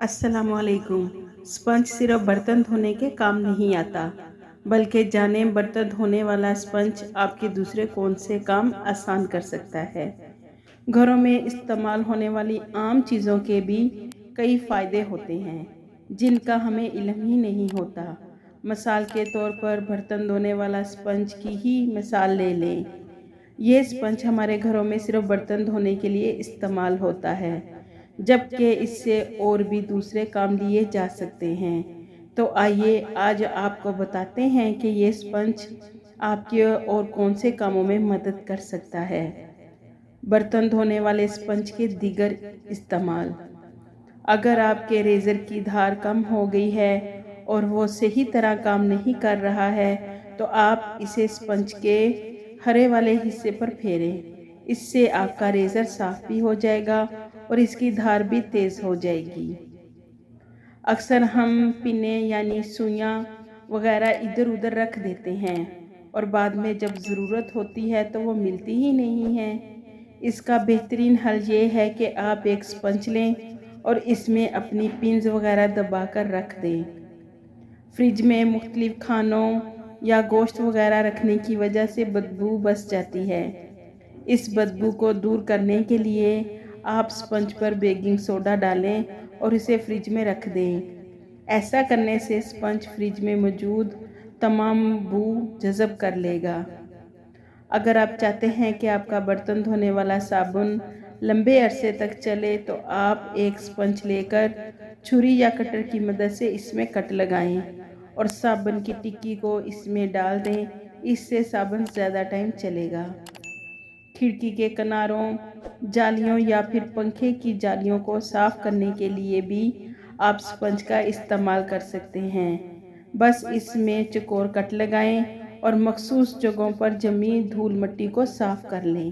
अस्सलाम वालेकुम। स्पंज सिर्फ बर्तन धोने के काम नहीं आता, बल्कि जाने बर्तन धोने वाला स्पंज आपके दूसरे कौन से काम आसान कर सकता है। घरों में इस्तेमाल होने वाली आम चीज़ों के भी कई फ़ायदे होते हैं, जिनका हमें इल्म ही नहीं होता। मिसाल के तौर पर बर्तन धोने वाला स्पंज की ही मिसाल ले लें। ये स्पंज हमारे घरों में सिर्फ बर्तन धोने के लिए इस्तेमाल होता है, जबकि इससे और भी दूसरे काम लिए जा सकते हैं। तो आइए आज आपको बताते हैं कि ये स्पंज आपके और कौन से कामों में मदद कर सकता है। बर्तन धोने वाले स्पंज के दीगर इस्तेमाल। अगर आपके रेज़र की धार कम हो गई है और वो सही तरह काम नहीं कर रहा है, तो आप इसे स्पंज के हरे वाले हिस्से पर फेरें। इससे आपका रेज़र साफ भी हो जाएगा और इसकी धार भी तेज़ हो जाएगी। अक्सर हम पिने यानी सुइयाँ वगैरह इधर उधर रख देते हैं और बाद में जब ज़रूरत होती है तो वो मिलती ही नहीं है। इसका बेहतरीन हल ये है कि आप एक स्पंज लें और इसमें अपनी पिन्स वगैरह दबा कर रख दें। फ्रिज में मुख्तलिफ खानों या गोश्त वगैरह रखने की वजह से बदबू बस जाती है। इस बदबू को दूर करने के लिए आप स्पंज पर बेकिंग सोडा डालें और इसे फ्रिज में रख दें। ऐसा करने से स्पंज फ्रिज में मौजूद तमाम बू जज़ब कर लेगा। अगर आप चाहते हैं कि आपका बर्तन धोने वाला साबुन लंबे अरसे तक चले, तो आप एक स्पंज लेकर छुरी या कटर की मदद से इसमें कट लगाएं और साबुन की टिक्की को इसमें डाल दें। इससे साबुन ज़्यादा टाइम चलेगा। खिड़की के किनारों, जालियों या फिर पंखे की जालियों को साफ करने के लिए भी आप स्पंज का इस्तेमाल कर सकते हैं। बस इसमें चौकोर कट लगाएं और मखसूस जगहों पर जमी धूल मिट्टी को साफ कर लें।